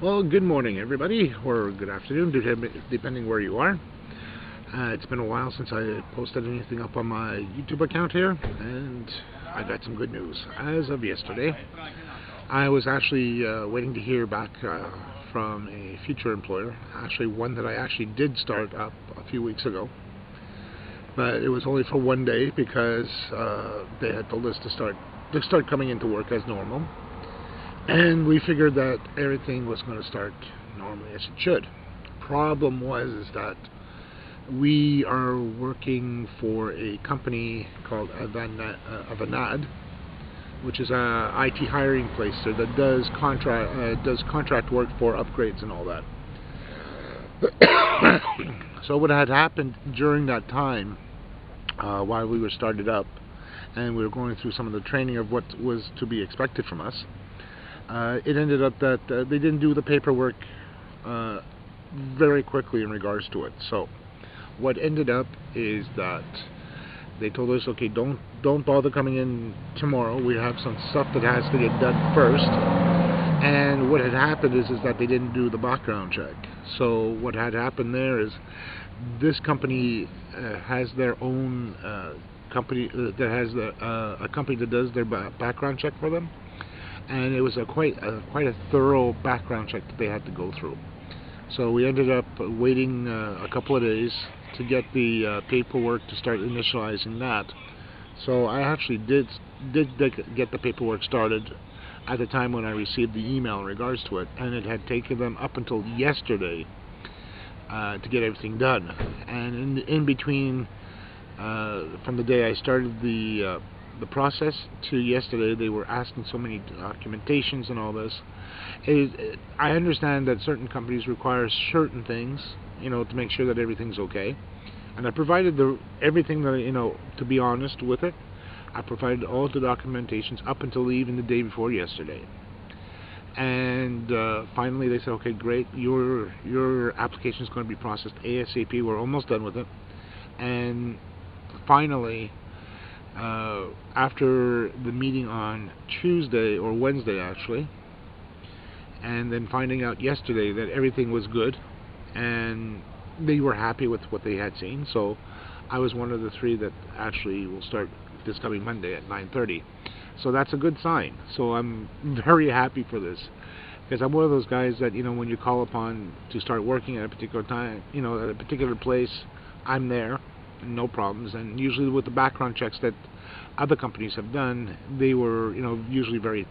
Well, good morning, everybody, or good afternoon, depending where you are. It's been a while since I posted anything up on my YouTube account here, and I got some good news. As of yesterday, I was actually waiting to hear back from a future employer, actually one that I actually did start up a few weeks ago, but it was only for one day because they had told us to start coming into work as normal. And we figured that everything was going to start normally as it should. Problem was is that we are working for a company called Avanade, which is a IT hiring place there that does contract work for upgrades and all that. So what had happened during that time, while we were started up, and we were going through some of the training of what was to be expected from us, it ended up that they didn't do the paperwork very quickly in regards to it. So what ended up is that they told us, okay, don't bother coming in tomorrow. We have some stuff that has to get done first. And what had happened is that they didn't do the background check. So what had happened there is this company has their own company that has a company that does their background check for them. And it was quite a thorough background check that they had to go through. So we ended up waiting a couple of days to get the paperwork to start initializing that. So I actually did get the paperwork started at the time when I received the email in regards to it, and it had taken them up until yesterday to get everything done. And in between, from the day I started the process to yesterday, they were asking so many documentations and all this. I understand that certain companies require certain things, to make sure that everything's okay. And I provided everything that, to be honest with it, I provided all the documentations up until even the day before yesterday. And finally they said, okay, great, your application is going to be processed ASAP. We're almost done with it. And finally, after the meeting on Tuesday or Wednesday actually, and then finding out yesterday that everything was good and they were happy with what they had seen, so I was one of the 3 that actually will start this coming Monday at 9:30. So that's a good sign. So I'm very happy for this, because I'm one of those guys that, when you call upon to start working at a particular time, at a particular place, I'm there, no problems. And usually with the background checks that other companies have done, they were, usually very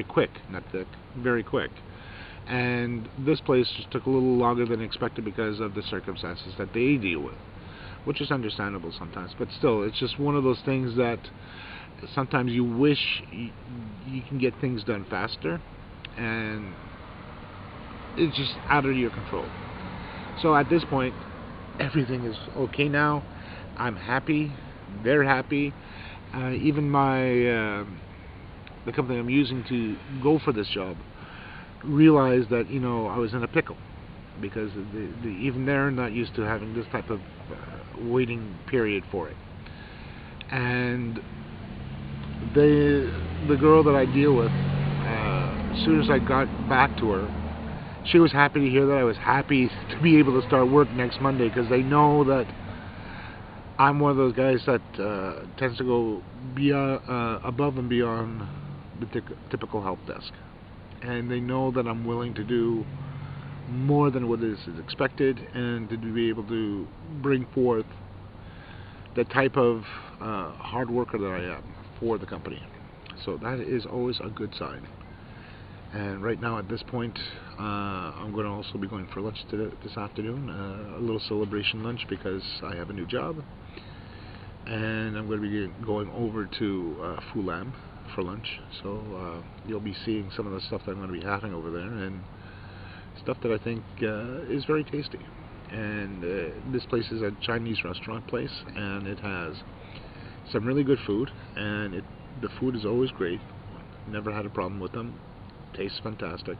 quick, not thick, very quick. And this place just took a little longer than expected because of the circumstances that they deal with, which is understandable sometimes. But still, it's just one of those things that sometimes you wish you can get things done faster, and it's just out of your control. So at this point, everything is okay now. I'm happy. They're happy. Even the company I'm using to go for this job realized that I was in a pickle, because even they're not used to having this type of waiting period for it. And the girl that I deal with, as soon as I got back to her, she was happy to hear that I was happy to be able to start work next Monday, because they know that I'm one of those guys that tends to go above and beyond the typical help desk. And they know that I'm willing to do more than what is expected, and to be able to bring forth the type of hard worker that I am for the company. So that is always a good sign. And right now at this point, I'm going to also be going for lunch this afternoon, a little celebration lunch, because I have a new job. And I'm going to be going over to Fulam for lunch. So you'll be seeing some of the stuff that I'm going to be having over there, and stuff that I think is very tasty. And this place is a Chinese restaurant place, and it has some really good food, and the food is always great. Never had a problem with them. Tastes fantastic.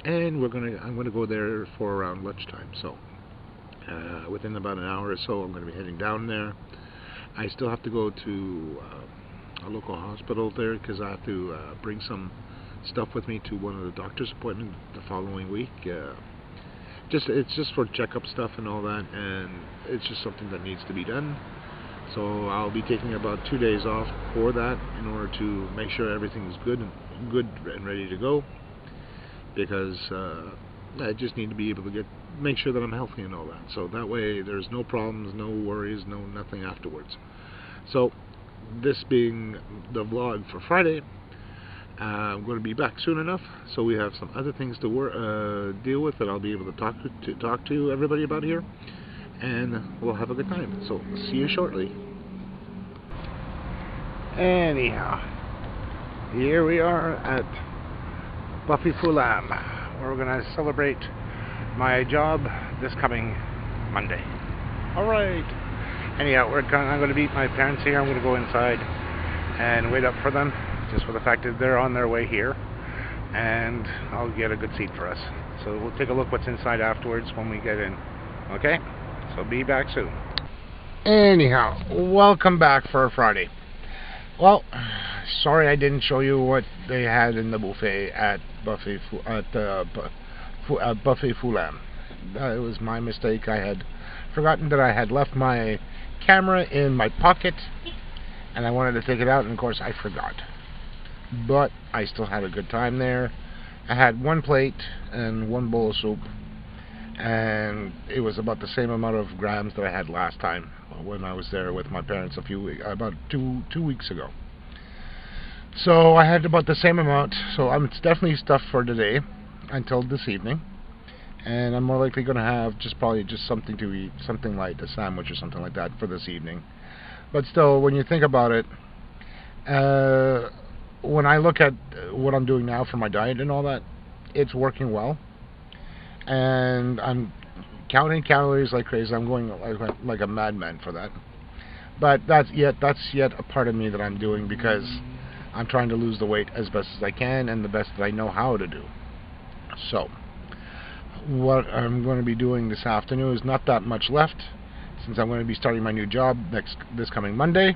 And I'm gonna go there for around lunchtime. So within about an hour or so, I'm going to be heading down there. I still have to go to a local hospital there, because I have to bring some stuff with me to one of the doctor's appointments the following week. It's just for checkup stuff and all that, and it's just something that needs to be done. So I'll be taking about 2 days off for that in order to make sure everything's good and ready to go, because I just need to be able to make sure that I'm healthy and all that. So that way there's no problems, no worries, nothing afterwards. So this being the vlog for Friday, I'm going to be back soon enough, so we have some other things to deal with that I'll be able to talk to everybody about here, and we'll have a good time. So see you shortly. Anyhow, here we are at Buffet Foulam, where we're going to celebrate my job this coming Monday. Alright. Anyhow, I'm going to meet my parents here. I'm going to go inside and wait up for them, just for the fact that they're on their way here, and I'll get a good seat for us. So we'll take a look what's inside afterwards when we get in. Okay? So be back soon. Anyhow, welcome back for Friday. Well, sorry I didn't show you what they had in the buffet at Buffet Foulam. That was my mistake. I had forgotten that I had left my camera in my pocket, and I wanted to take it out, and of course I forgot. But I still had a good time there. I had one plate and one bowl of soup, and it was about the same amount of grams that I had last time when I was there with my parents about two weeks ago. So I had about the same amount, so I'm definitely stuffed for today until this evening, and I'm more likely going to have probably just something to eat, something light, a sandwich or something like that for this evening. But still, when you think about it, when I look at what I'm doing now for my diet and all that, it's working well, and I'm counting calories like crazy. I'm going like a madman for that. But that's yet a part of me that I'm doing, because I'm trying to lose the weight as best as I can, and the best that I know how to do. So what I'm going to be doing this afternoon is not that much left, since I'm going to be starting my new job this coming Monday,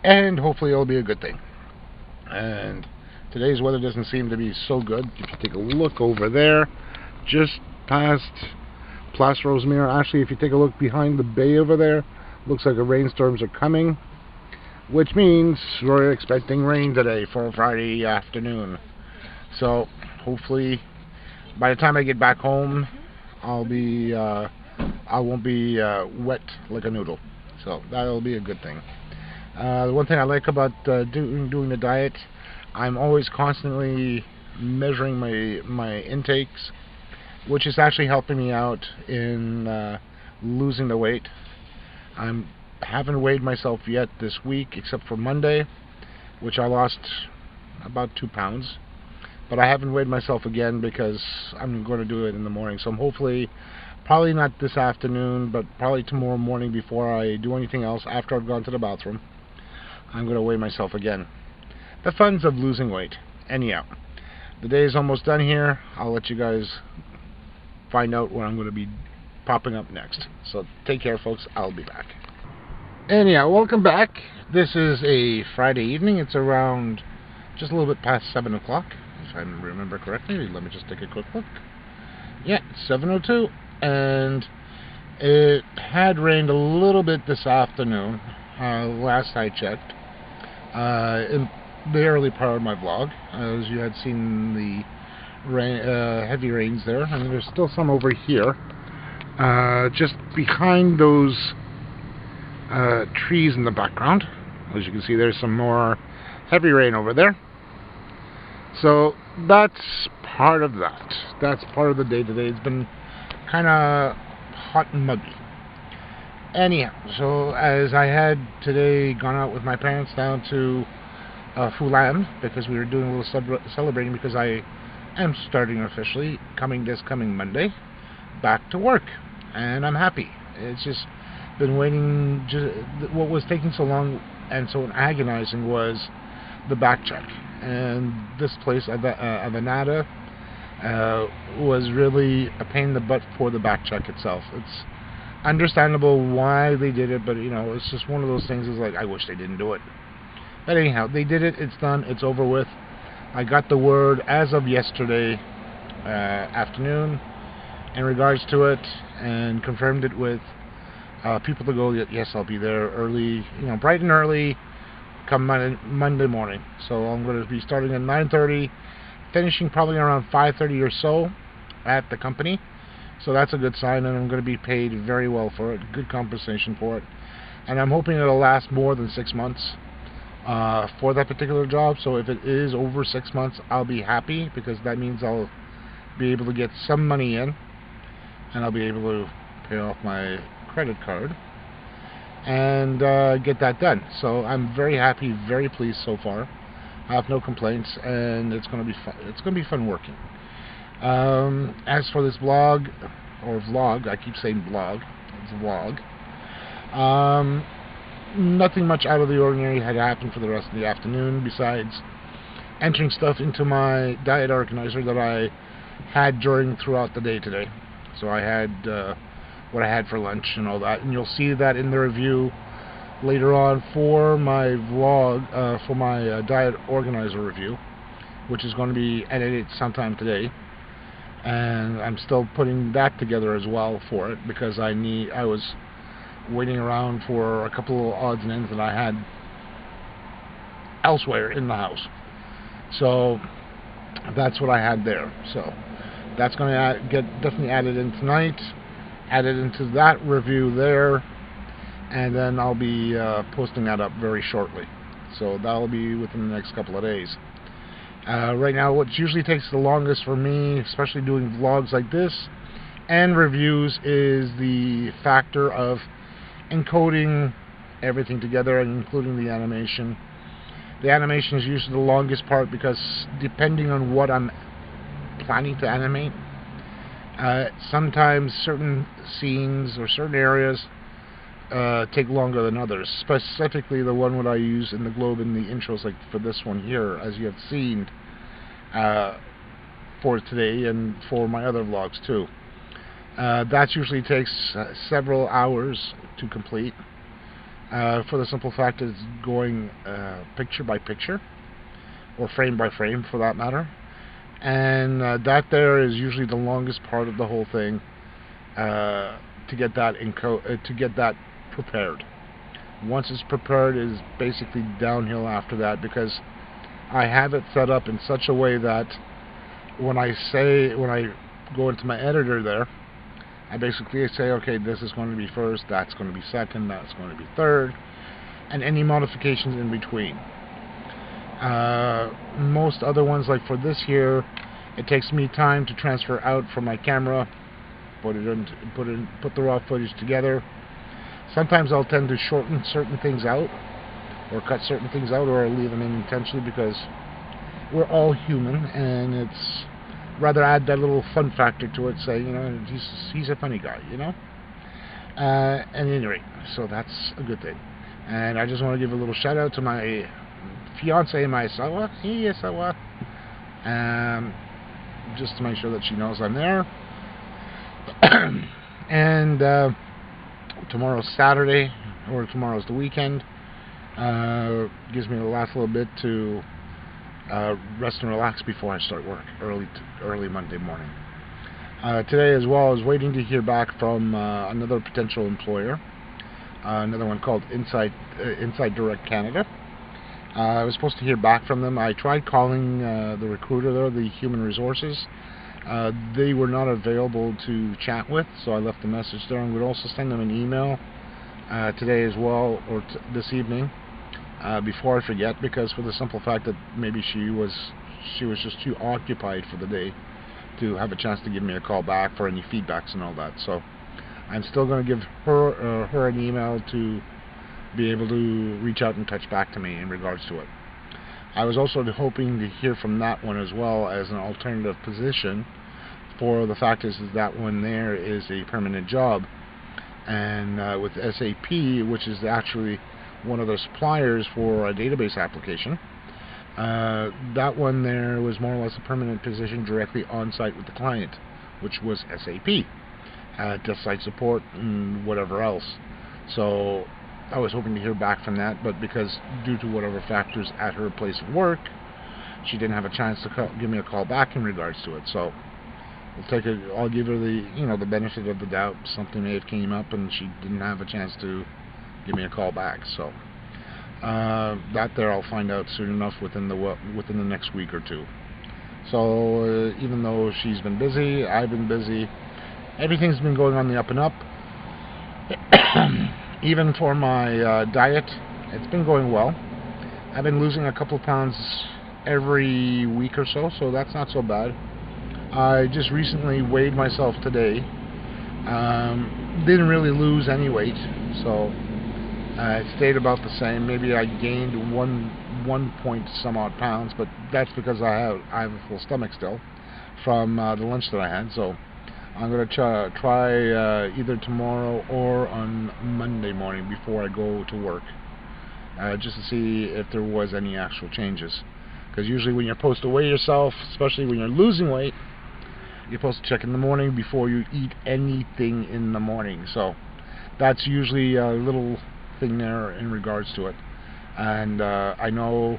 and hopefully it'll be a good thing. And today's weather doesn't seem to be so good. If you take a look over there, just past Place Rosemere, actually if you take a look behind the bay over there, looks like the rainstorms are coming, which means we're expecting rain today for Friday afternoon. So hopefully by the time I get back home, I won't be wet like a noodle. So that'll be a good thing. The one thing I like about doing the diet, I'm always constantly measuring my intakes, which is actually helping me out in losing the weight. I haven't weighed myself yet this week, except for Monday, which I lost about 2 pounds. But I haven't weighed myself again because I'm going to do it in the morning. So I'm hopefully, probably not this afternoon, but probably tomorrow morning before I do anything else, after I've gone to the bathroom, I'm going to weigh myself again. The funs of losing weight. Anyhow, the day is almost done here. I'll let you guys find out when I'm going to be popping up next. So take care, folks. I'll be back. Anyhow, welcome back. This is a Friday evening. It's around just a little bit past 7 o'clock, if I remember correctly. Let me just take a quick look. Yeah, it's 7:02, and it had rained a little bit this afternoon, last I checked, in the early part of my vlog, as you had seen the heavy rains there, and there's still some over here, just behind those trees in the background. As you can see, there's some more heavy rain over there. So that's part of that. That's part of the day today. It's been kind of hot and muggy. Anyhow, so as I had today gone out with my parents down to Foulam, because we were doing a little celebrating, because I am starting officially this coming Monday back to work, and I'm happy. It's just been waiting. What was taking so long and so agonizing was the back check, and this place, Avanada, was really a pain in the butt for the back check itself. It's understandable why they did it, but you know, it's just one of those things. Is like, I wish they didn't do it. But anyhow, they did it. It's done. It's over with. I got the word as of yesterday afternoon in regards to it, and confirmed it with people to go. Yes, I'll be there early, bright and early, come Monday morning. So I'm going to be starting at 9:30, finishing probably around 5:30 or so at the company. So that's a good sign, and I'm going to be paid very well for it, good compensation for it. And I'm hoping it'll last more than 6 months for that particular job. So if it is over 6 months, I'll be happy, because that means I'll be able to get some money in, and I'll be able to pay off my credit card and get that done. So I'm very happy, very pleased so far. I have no complaints, and it's going to be fun. It's going to be fun working. As for this blog or vlog, I keep saying blog, it's a vlog. Nothing much out of the ordinary had happened for the rest of the afternoon, besides entering stuff into my diet organizer that I had throughout the day today. So I had what I had for lunch and all that, and you'll see that in the review later on for my vlog, for my diet organizer review, which is going to be edited sometime today. And I'm still putting that together as well for it, because I was waiting around for a couple of odds and ends that I had elsewhere in the house. So that's what I had there. So that's going to get definitely added in tonight, added into that review there, and then I'll be posting that up very shortly. So that'll be within the next couple of days. Right now, what usually takes the longest for me, especially doing vlogs like this and reviews, is the factor of encoding everything together and including the animation. The animation is usually the longest part, because depending on what I'm planning to animate, sometimes certain scenes or certain areas take longer than others. Specifically the one what I use in the globe in the intros, like for this one here, as you have seen for today and for my other vlogs too. That usually takes several hours to complete, for the simple fact that it's going picture by picture, or frame by frame for that matter. And that there is usually the longest part of the whole thing, to get that prepared. Once it's prepared, it is basically downhill after that, because I have it set up in such a way that when I go into my editor there, I basically say, okay, this is going to be first, that's going to be second, that's going to be third, and any modifications in between. Most other ones, like for this here, it takes me time to transfer out from my camera, put the raw footage together. Sometimes I'll tend to shorten certain things out, or cut certain things out, or leave them in intentionally, because we're all human, and it's rather add that little fun factor to it, say, he's a funny guy, at any rate, so that's a good thing. And I just want to give a little shout out to my fiance, Maesawa, just to make sure that she knows I'm there. And tomorrow's Saturday, or tomorrow's the weekend. Gives me the last little bit to rest and relax before I start work early Monday morning. Today as well, I was waiting to hear back from another potential employer, another one called Inside Direct Canada. I was supposed to hear back from them. I tried calling the recruiter there, the human resources. They were not available to chat with, so I left a message there. I'm going to also send them an email today as well, or this evening, before I forget, because for the simple fact that maybe she was just too occupied for the day to have a chance to give me a call back for any feedbacks and all that. So I'm still going to give her an email to be able to reach out and touch back to me in regards to it. I was also hoping to hear from that one as well as an alternative position, for the fact is that one there is a permanent job, and with SAP, which is actually one of the suppliers for a database application, that one there was more or less a permanent position directly on site with the client, which was SAP, just site support and whatever else. So I was hoping to hear back from that, but because due to whatever factors at her place of work, she didn't have a chance to give me a call back in regards to it. So I'll give her the the benefit of the doubt. Something may have came up and she didn't have a chance to give me a call back. So that there I'll find out soon enough within the next week or two. So even though she's been busy, I've been busy. Everything's been going on the up and up. Even for my diet, it's been going well. I've been losing a couple of pounds every week or so, so that's not so bad. I just recently weighed myself today. Didn't really lose any weight, so it stayed about the same. Maybe I gained one point some odd pounds, but that's because I have a full stomach still from the lunch that I had. So I'm going to try either tomorrow or on Monday morning before I go to work, just to see if there was any actual changes. Because usually when you're supposed to weigh yourself, especially when you're losing weight, you're supposed to check in the morning before you eat anything in the morning. So that's usually a little thing there in regards to it. And I know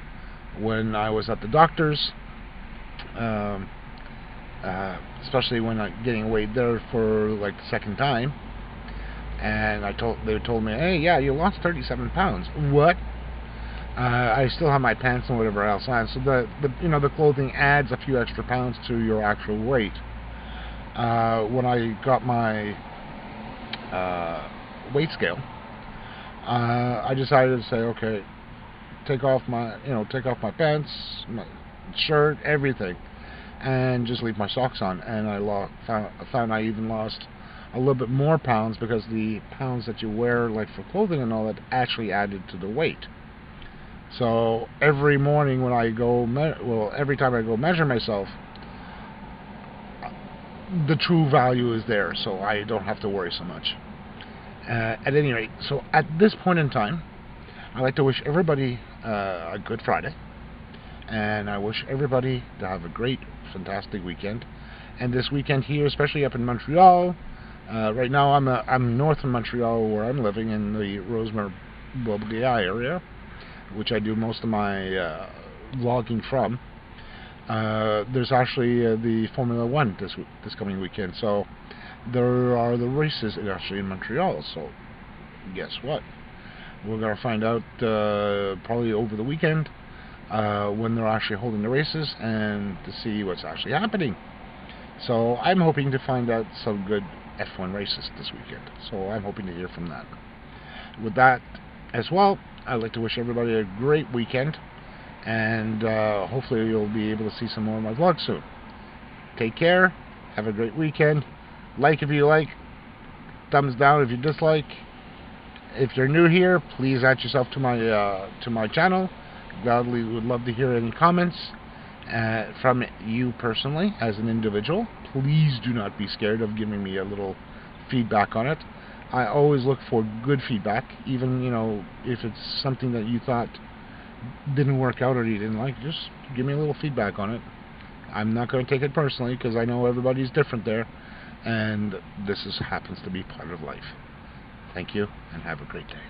when I was at the doctor's, especially when I'm getting weighed there for like the second time, and they told me, hey, yeah, you lost 37 pounds. What? I still have my pants and whatever else on, so the clothing adds a few extra pounds to your actual weight. When I got my weight scale, I decided to say, okay, take off my pants, my shirt, everything, and just leave my socks on. And I found I even lost a little bit more pounds, because the pounds that you wear, like for clothing and all that, actually added to the weight. So every morning when I go, every time I go measure myself, the true value is there, so I don't have to worry so much. At any rate, so at this point in time, I'd like to wish everybody a good Friday, and I wish everybody to have a great, fantastic weekend. And this weekend here, especially up in Montreal, right now I'm north of Montreal, where I'm living in the Rosemère-Beaubien area, which I do most of my vlogging from. There's actually the Formula 1 this coming weekend, so there are the races actually in Montreal. So guess what? We're going to find out probably over the weekend when they're actually holding the races, and to see what's actually happening. So I'm hoping to find out some good F1 races this weekend. So I'm hoping to hear from that. With that as well, I'd like to wish everybody a great weekend, and hopefully you'll be able to see some more of my vlogs soon. Take care, have a great weekend. Like if you like, thumbs down if you dislike. If you're new here, please add yourself to my channel. Gladly would love to hear any comments from you personally as an individual. Please do not be scared of giving me a little feedback on it. I always look for good feedback, even if it's something that you thought didn't work out or you didn't like. Just give me a little feedback on it. I'm not going to take it personally, because I know everybody's different there, and this happens to be part of life. Thank you, and have a great day.